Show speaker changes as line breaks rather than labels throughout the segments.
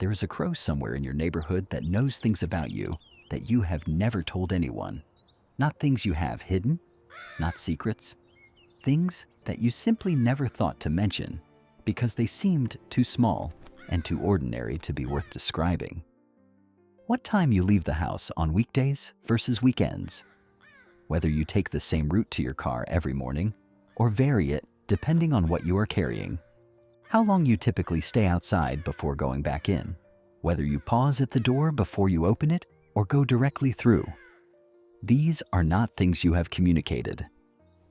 there is a crow somewhere in your neighborhood that knows things about you that you have never told anyone. Not things you have hidden, not secrets. Things that you simply never thought to mention because they seemed too small and too ordinary to be worth describing. What time you leave the house on weekdays versus weekends. Whether you take the same route to your car every morning or vary it depending on what you are carrying. How long you typically stay outside before going back in. Whether you pause at the door before you open it or go directly through. These are not things you have communicated.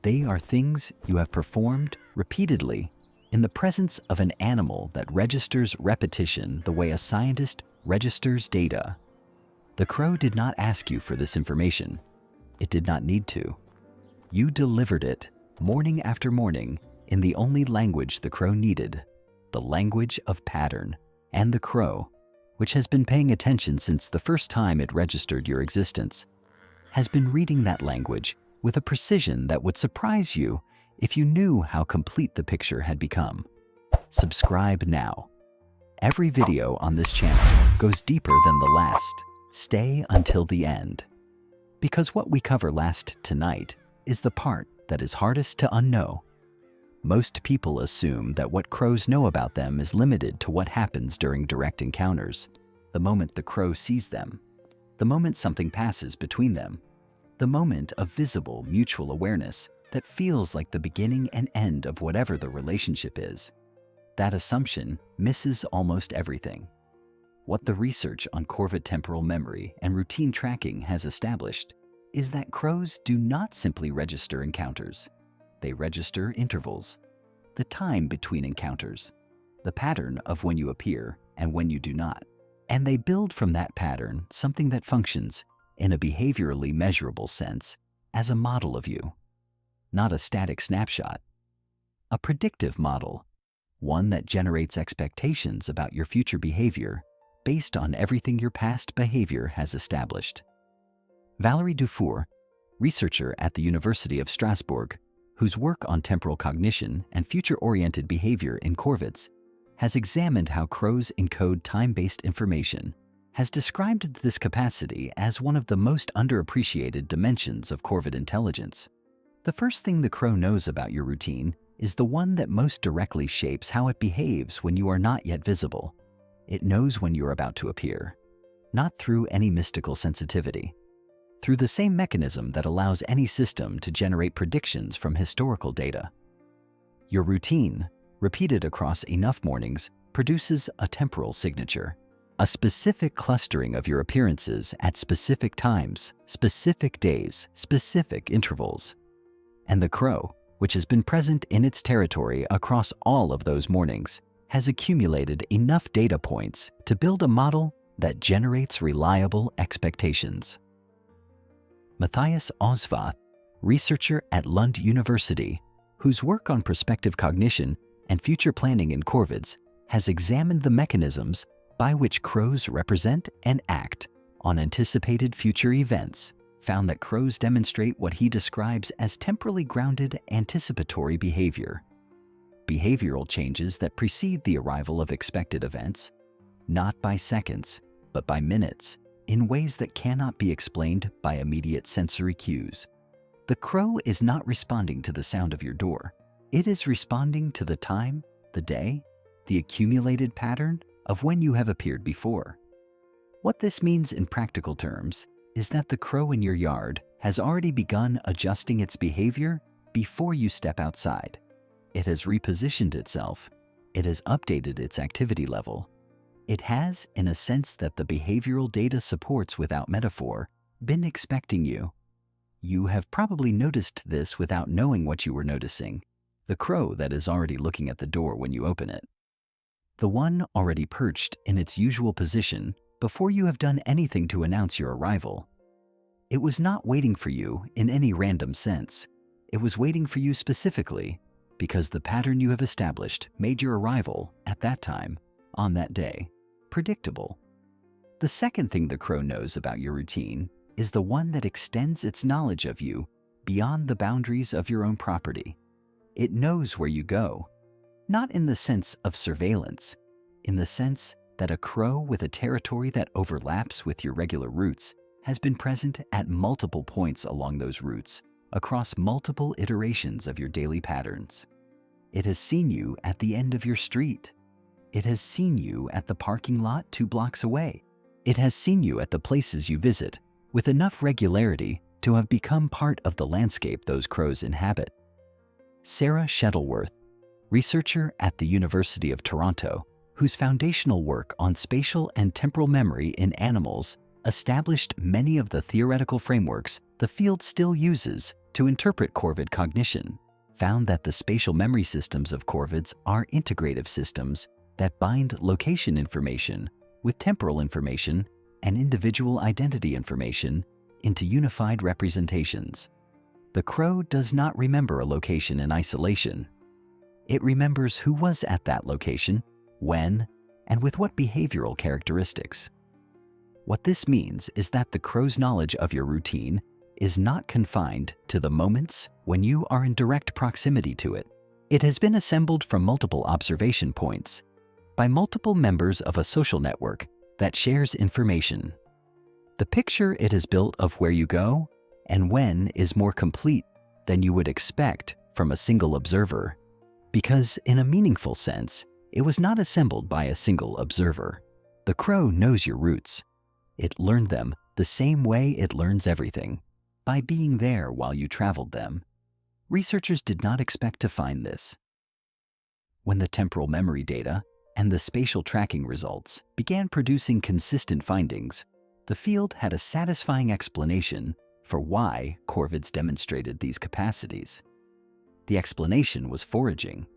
They are things you have performed repeatedly in the presence of an animal that registers repetition the way a scientist registers data. The crow did not ask you for this information. It did not need to. You delivered it morning after morning in the only language the crow needed, the language of pattern. And the crow, which has been paying attention since the first time it registered your existence, has been reading that language with a precision that would surprise you if you knew how complete the picture had become. Subscribe now. Every video on this channel goes deeper than the last. Stay until the end. Because what we cover last tonight is the part that is hardest to unknow. Most people assume that what crows know about them is limited to what happens during direct encounters, the moment the crow sees them, the moment something passes between them, the moment of visible mutual awareness that feels like the beginning and end of whatever the relationship is. That assumption misses almost everything. What the research on corvid temporal memory and routine tracking has established is that crows do not simply register encounters. They register intervals, the time between encounters, the pattern of when you appear and when you do not. And they build from that pattern something that functions, in a behaviorally measurable sense, as a model of you. Not a static snapshot. A predictive model, one that generates expectations about your future behavior based on everything your past behavior has established. Valérie Dufour, researcher at the University of Strasbourg, whose work on temporal cognition and future-oriented behavior in corvids has examined how crows encode time-based information, has described this capacity as one of the most underappreciated dimensions of corvid intelligence. The first thing the crow knows about your routine is the one that most directly shapes how it behaves when you are not yet visible. It knows when you're about to appear, not through any mystical sensitivity, through the same mechanism that allows any system to generate predictions from historical data. Your routine, repeated across enough mornings, produces a temporal signature, a specific clustering of your appearances at specific times, specific days, specific intervals. And the crow, which has been present in its territory across all of those mornings, has accumulated enough data points to build a model that generates reliable expectations. Mathias Osvath, researcher at Lund University, whose work on prospective cognition and future planning in corvids has examined the mechanisms by which crows represent and act on anticipated future events, found that crows demonstrate what he describes as temporally grounded anticipatory behavior. Behavioral changes that precede the arrival of expected events, not by seconds, but by minutes, in ways that cannot be explained by immediate sensory cues. The crow is not responding to the sound of your door. It is responding to the time, the day, the accumulated pattern of when you have appeared before. What this means in practical terms is that the crow in your yard has already begun adjusting its behavior before you step outside. It has repositioned itself. It has updated its activity level. It has, in a sense that the behavioral data supports without metaphor, been expecting you. You have probably noticed this without knowing what you were noticing. The crow that is already looking at the door when you open it. The one already perched in its usual position before you have done anything to announce your arrival. It was not waiting for you in any random sense. It was waiting for you specifically because the pattern you have established made your arrival at that time, on that day, predictable. The second thing the crow knows about your routine is the one that extends its knowledge of you beyond the boundaries of your own property. It knows where you go, not in the sense of surveillance, in the sense that a crow with a territory that overlaps with your regular routes has been present at multiple points along those routes across multiple iterations of your daily patterns. It has seen you at the end of your street. It has seen you at the parking lot 2 blocks away. It has seen you at the places you visit with enough regularity to have become part of the landscape those crows inhabit. Sarah Shuttleworth, researcher at the University of Toronto, whose foundational work on spatial and temporal memory in animals established many of the theoretical frameworks the field still uses to interpret corvid cognition, found that the spatial memory systems of corvids are integrative systems that bind location information with temporal information and individual identity information into unified representations. The crow does not remember a location in isolation. It remembers who was at that location, when, and with what behavioral characteristics. What this means is that the crow's knowledge of your routine is not confined to the moments when you are in direct proximity to it. It has been assembled from multiple observation points by multiple members of a social network that shares information. The picture it has built of where you go and when is more complete than you would expect from a single observer, because in a meaningful sense, it was not assembled by a single observer. The crow knows your routes. It learned them the same way it learns everything, by being there while you traveled them. Researchers did not expect to find this. When the temporal memory data and the spatial tracking results began producing consistent findings, the field had a satisfying explanation for why corvids demonstrated these capacities. The explanation was foraging.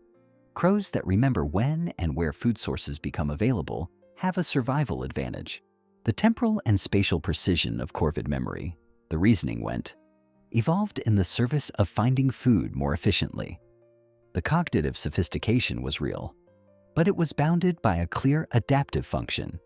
Crows that remember when and where food sources become available have a survival advantage. The temporal and spatial precision of corvid memory, the reasoning went, evolved in the service of finding food more efficiently. The cognitive sophistication was real, but it was bounded by a clear adaptive function.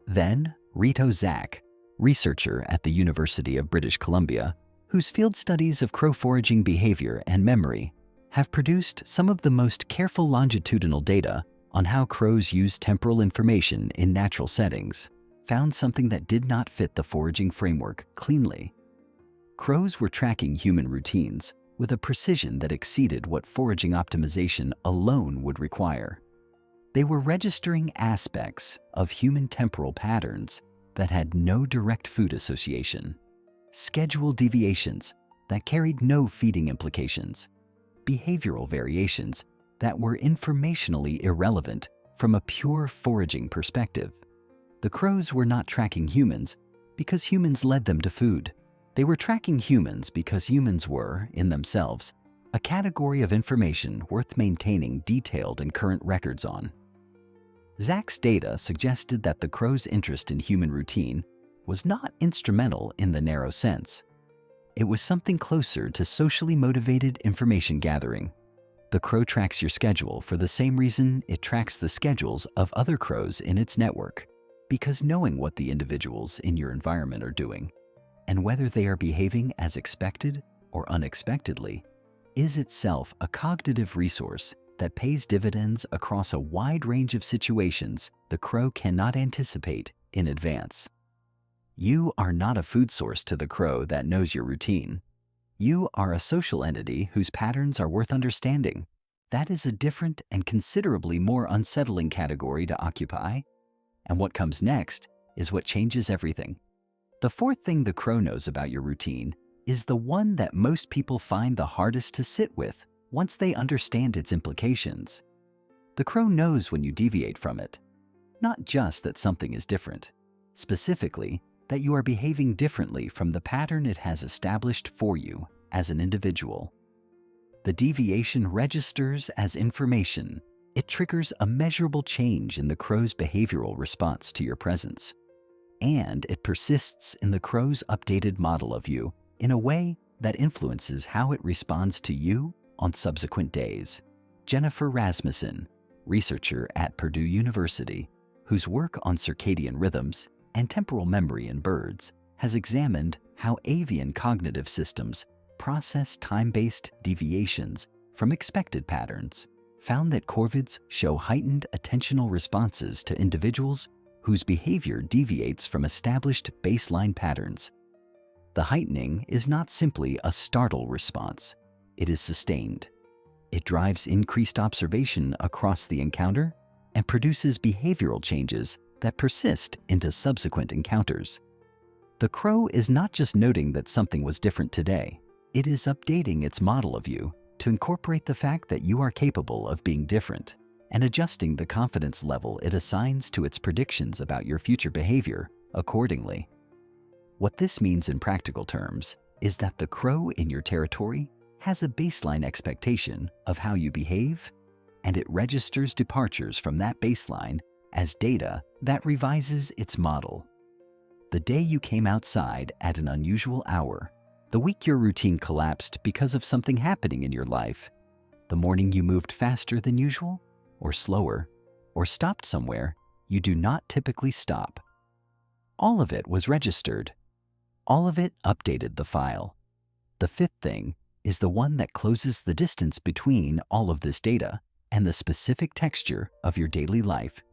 Then, Rito Zak, researcher at the University of British Columbia, whose field studies of crow foraging behavior and memory have produced some of the most careful longitudinal data on how crows use temporal information in natural settings, found something that did not fit the foraging framework cleanly. Crows were tracking human routines with a precision that exceeded what foraging optimization alone would require. They were registering aspects of human temporal patterns that had no direct food association, schedule deviations that carried no feeding implications, behavioral variations that were informationally irrelevant from a pure foraging perspective. The crows were not tracking humans because humans led them to food. They were tracking humans because humans were, in themselves, a category of information worth maintaining detailed and current records on. Zak's data suggested that the crow's interest in human routine was not instrumental in the narrow sense. It was something closer to socially motivated information gathering. The crow tracks your schedule for the same reason it tracks the schedules of other crows in its network, because knowing what the individuals in your environment are doing and whether they are behaving as expected or unexpectedly is itself a cognitive resource that pays dividends across a wide range of situations the crow cannot anticipate in advance. You are not a food source to the crow that knows your routine. You are a social entity whose patterns are worth understanding. That is a different and considerably more unsettling category to occupy. And what comes next is what changes everything. The fourth thing the crow knows about your routine is the one that most people find the hardest to sit with once they understand its implications. The crow knows when you deviate from it, not just that something is different, specifically that you are behaving differently from the pattern it has established for you as an individual. The deviation registers as information. It triggers a measurable change in the crow's behavioral response to your presence. And it persists in the crow's updated model of you in a way that influences how it responds to you on subsequent days. Jennifer Rasmussen, researcher at Purdue University, whose work on circadian rhythms and temporal memory in birds has examined how avian cognitive systems process time-based deviations from expected patterns, found that corvids show heightened attentional responses to individuals whose behavior deviates from established baseline patterns. The heightening is not simply a startle response. It is sustained. It drives increased observation across the encounter and produces behavioral changes that persist into subsequent encounters. The crow is not just noting that something was different today. It is updating its model of you to incorporate the fact that you are capable of being different and adjusting the confidence level it assigns to its predictions about your future behavior accordingly. What this means in practical terms is that the crow in your territory has a baseline expectation of how you behave, and it registers departures from that baseline as data that revises its model. The day you came outside at an unusual hour, the week your routine collapsed because of something happening in your life, the morning you moved faster than usual, or slower, or stopped somewhere you do not typically stop. All of it was registered. All of it updated the file. The fifth thing is the one that closes the distance between all of this data and the specific texture of your daily life.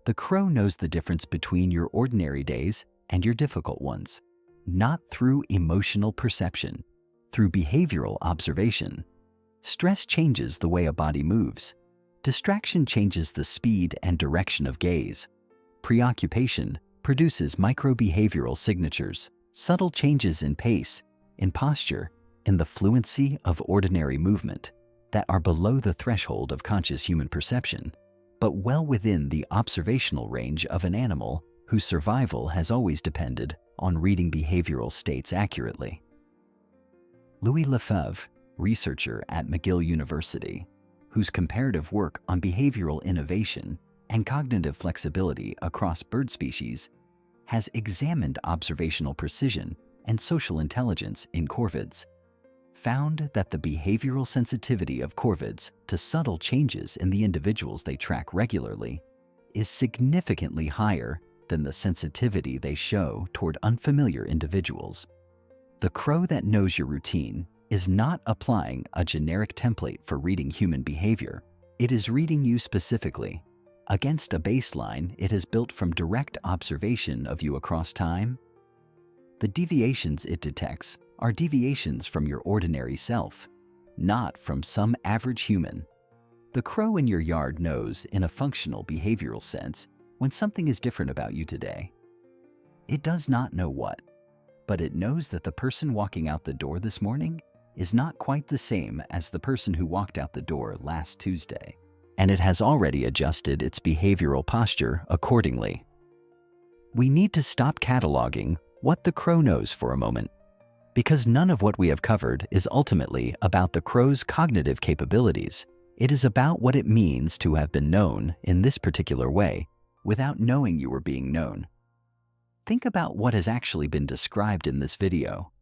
The crow knows the difference between your ordinary days and your difficult ones, not through emotional perception, through behavioral observation. Stress changes the way a body moves. Distraction changes the speed and direction of gaze. Preoccupation produces micro-behavioral signatures, subtle changes in pace, in posture, in the fluency of ordinary movement that are below the threshold of conscious human perception, but well within the observational range of an animal whose survival has always depended on reading behavioral states accurately. Louis Lefebvre, researcher at McGill University, whose comparative work on behavioral innovation and cognitive flexibility across bird species has examined observational precision and social intelligence in corvids, found that the behavioral sensitivity of corvids to subtle changes in the individuals they track regularly is significantly higher than the sensitivity they show toward unfamiliar individuals. The crow that knows your routine is not applying a generic template for reading human behavior. It is reading you specifically against a baseline it has built from direct observation of you across time. The deviations it detects are deviations from your ordinary self, not from some average human. The crow in your yard knows, in a functional behavioral sense, when something is different about you today. It does not know what, but it knows that the person walking out the door this morning is not quite the same as the person who walked out the door last Tuesday, and it has already adjusted its behavioral posture accordingly. We need to stop cataloging what the crow knows for a moment, because none of what we have covered is ultimately about the crow's cognitive capabilities. It is about what it means to have been known in this particular way without knowing you were being known. Think about what has actually been described in this video.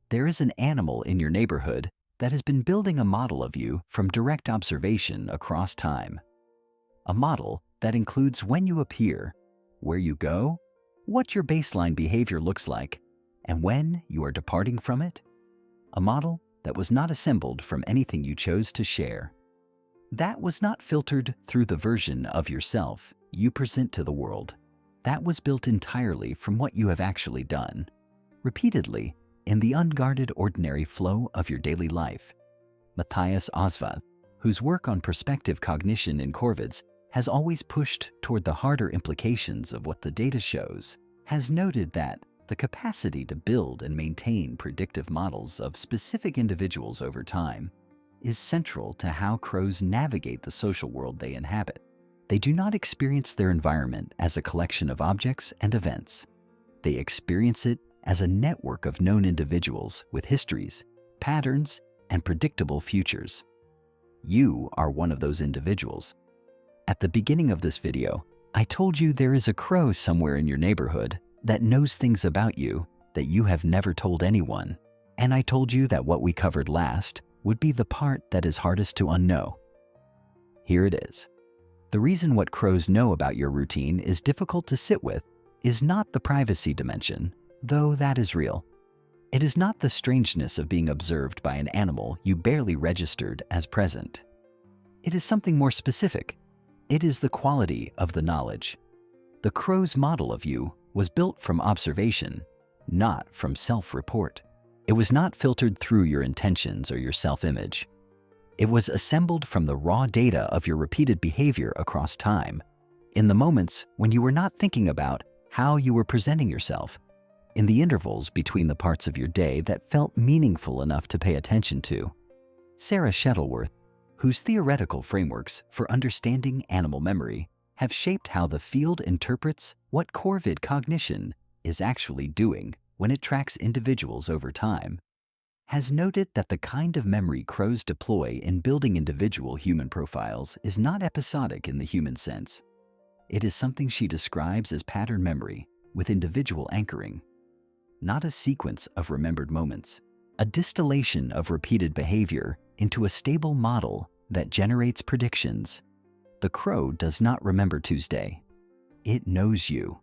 There is an animal in your neighborhood that has been building a model of you from direct observation across time. A model that includes when you appear, where you go, what your baseline behavior looks like, and when you are departing from it. A model that was not assembled from anything you chose to share. That was not filtered through the version of yourself you present to the world. That was built entirely from what you have actually done, repeatedly, in the unguarded ordinary flow of your daily life. Mathias Osvath, whose work on perspective cognition in corvids has always pushed toward the harder implications of what the data shows, has noted that the capacity to build and maintain predictive models of specific individuals over time is central to how crows navigate the social world they inhabit. They do not experience their environment as a collection of objects and events. They experience it as a network of known individuals with histories, patterns, and predictable futures. You are one of those individuals. At the beginning of this video, I told you there is a crow somewhere in your neighborhood that knows things about you that you have never told anyone. And I told you that what we covered last would be the part that is hardest to unknow. Here it is. The reason what crows know about your routine is difficult to sit with is not the privacy dimension, though that is real. It is not the strangeness of being observed by an animal you barely registered as present. It is something more specific. It is the quality of the knowledge. The crow's model of you was built from observation, not from self-report. It was not filtered through your intentions or your self-image. It was assembled from the raw data of your repeated behavior across time, in the moments when you were not thinking about how you were presenting yourself, in the intervals between the parts of your day that felt meaningful enough to pay attention to. Sarah Shuttleworth, whose theoretical frameworks for understanding animal memory have shaped how the field interprets what corvid cognition is actually doing when it tracks individuals over time, has noted that the kind of memory crows deploy in building individual human profiles is not episodic in the human sense. It is something she describes as pattern memory with individual anchoring, not a sequence of remembered moments, a distillation of repeated behavior into a stable model that generates predictions. The crow does not remember Tuesday. It knows you,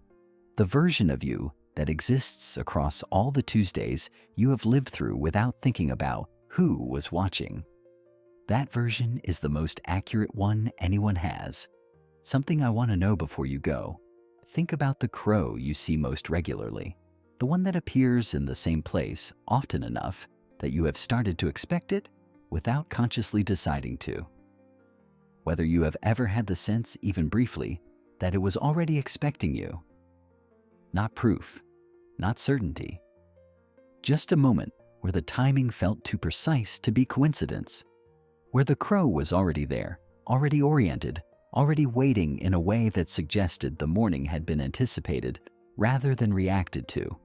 the version of you that exists across all the Tuesdays you have lived through without thinking about who was watching. That version is the most accurate one anyone has. Something I want to know before you go. Think about the crow you see most regularly, the one that appears in the same place often enough that you have started to expect it without consciously deciding to. Whether you have ever had the sense, even briefly, that it was already expecting you. Not proof, not certainty. Just a moment where the timing felt too precise to be coincidence, where the crow was already there, already oriented, already waiting in a way that suggested the morning had been anticipated rather than reacted to.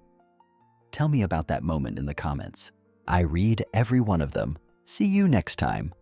Tell me about that moment in the comments. I read every one of them. See you next time.